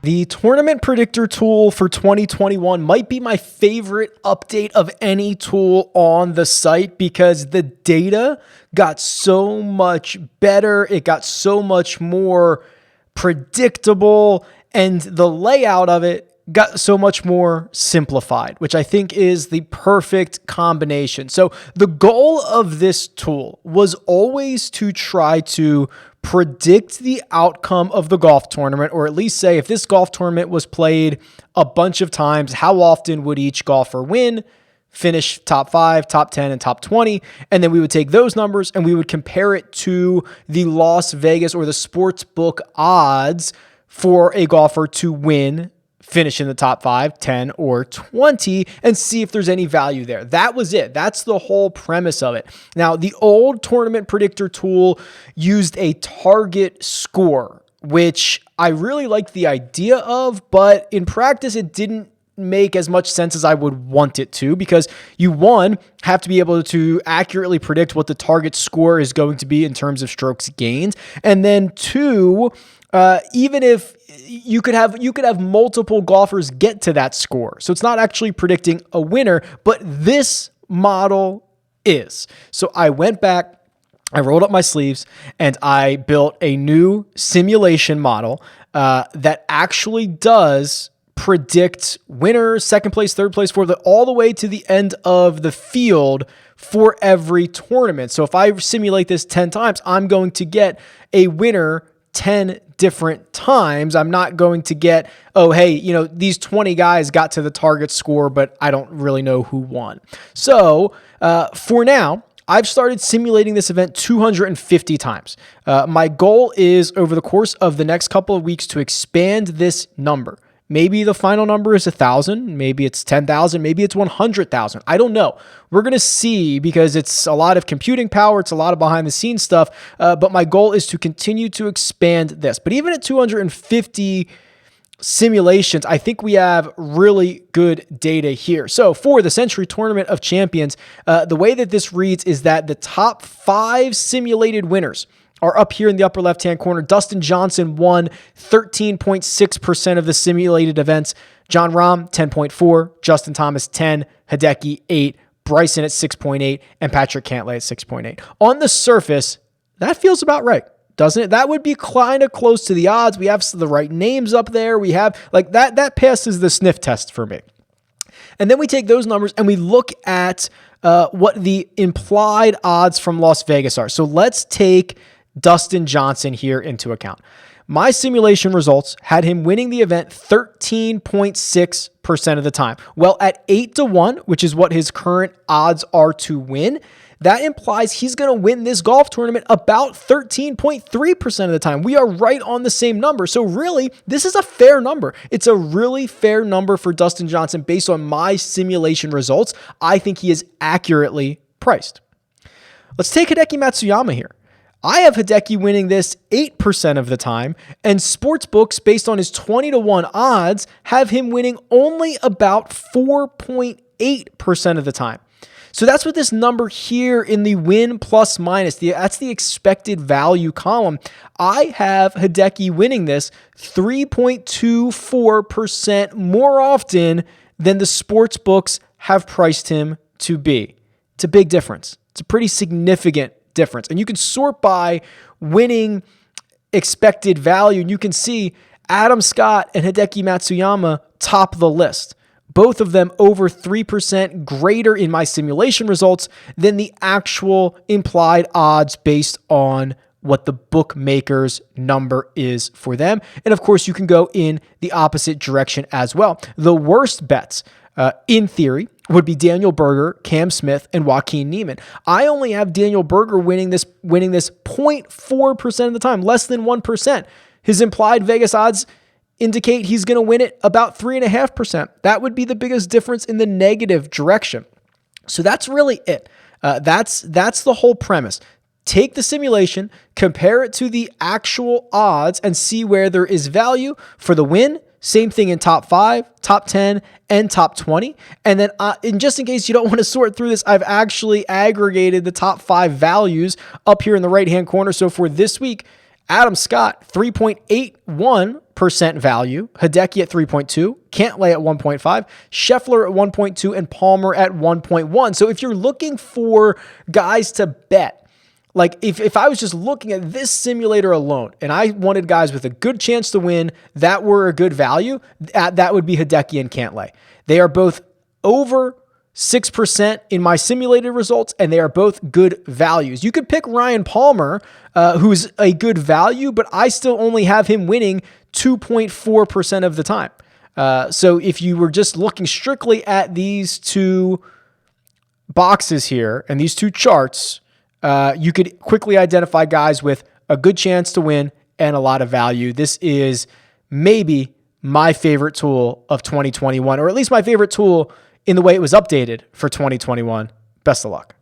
The Tournament Predictor Tool for 2021 might be my favorite update of any tool on the site because the data got so much better. It got so much more predictable, and the layout of it got so much more simplified, which I think is the perfect combination. So the goal of this tool was always to try to predict the outcome of the golf tournament, or at least say if this golf tournament was played a bunch of times, how often would each golfer win, finish top 5, top 10, and top 20. And then we would take those numbers and we would compare it to the Las Vegas or the sportsbook odds for a golfer to win, finish in the top 5, 10, or 20, and see if there's any value there. That was it. That's the whole premise of it. Now, the old Tournament Predictor Tool used a target score, which I really liked the idea of, but in practice, it didn't make as much sense as I would want it to, because you, one, have to be able to accurately predict what the target score is going to be in terms of strokes gained, and then two, even if you could have multiple golfers get to that score. So it's not actually predicting a winner, but this model is. So I went back, I rolled up my sleeves, and I built a new simulation model that actually does predict winners, second place, third place, fourth, all the way to the end of the field for every tournament. So if I simulate this 10 times, I'm going to get a winner 10 different times. I'm not going to get, oh, hey, these 20 guys got to the target score, but I don't really know who won. So for now, I've started simulating this event 250 times. My goal is over the course of the next couple of weeks to expand this number. Maybe the final number is 1,000, maybe it's 10,000, maybe it's 100,000. I don't know. We're going to see, because it's a lot of computing power, it's a lot of behind the scenes stuff, but my goal is to continue to expand this. But even at 250 simulations, I think we have really good data here. So for the Century Tournament of Champions, the way that this reads is that the top 5 simulated winners are up here in the upper left-hand corner. Dustin Johnson won 13.6% of the simulated events. Jon Rahm, 10.4. Justin Thomas, 10. Hideki, 8. Bryson at 6.8. And Patrick Cantlay at 6.8. On the surface, that feels about right, doesn't it? That would be kind of close to the odds. We have the right names up there. We have, that passes the sniff test for me. And then we take those numbers and we look at what the implied odds from Las Vegas are. So let's take Dustin Johnson here into account. My simulation results had him winning the event 13.6% of the time. Well, at 8-1, which is what his current odds are to win, that implies he's going to win this golf tournament about 13.3% of the time. We are right on the same number. So really, this is a fair number. It's a really fair number for Dustin Johnson based on my simulation results. I think he is accurately priced. Let's take Hideki Matsuyama here. I have Hideki winning this 8% of the time, and sportsbooks, based on his 20-1 odds, have him winning only about 4.8% of the time. So that's what this number here in the win plus minus, that's the expected value column. I have Hideki winning this 3.24% more often than the sportsbooks have priced him to be. It's a big difference. It's a pretty significant difference. And you can sort by winning expected value, and you can see Adam Scott and Hideki Matsuyama top the list. Both of them over 3% greater in my simulation results than the actual implied odds based on what the bookmaker's number is for them. And of course, you can go in the opposite direction as well. The worst bets, in theory, would be Daniel Berger, Cam Smith, and Joaquin Niemann. I only have Daniel Berger winning this 0.4% of the time, less than 1%. His implied Vegas odds indicate he's going to win it about 3.5%. That would be the biggest difference in the negative direction. So that's really it. That's the whole premise. Take the simulation, compare it to the actual odds, and see where there is value for the win. Same thing in top 5, top 10, and top 20. And then just in case you don't want to sort through this, I've actually aggregated the top 5 values up here in the right-hand corner. So for this week, Adam Scott, 3.81% value. Hideki at 3.2. Cantlay at 1.5. Scheffler at 1.2. And Palmer at 1.1. So if you're looking for guys to bet, like if I was just looking at this simulator alone and I wanted guys with a good chance to win that were a good value, that would be Hideki and Cantlay. They are both over 6% in my simulated results, and they are both good values. You could pick Ryan Palmer, who's a good value, but I still only have him winning 2.4% of the time. So if you were just looking strictly at these two boxes here and these two charts, you could quickly identify guys with a good chance to win and a lot of value. This is maybe my favorite tool of 2021, or at least my favorite tool in the way it was updated for 2021. Best of luck.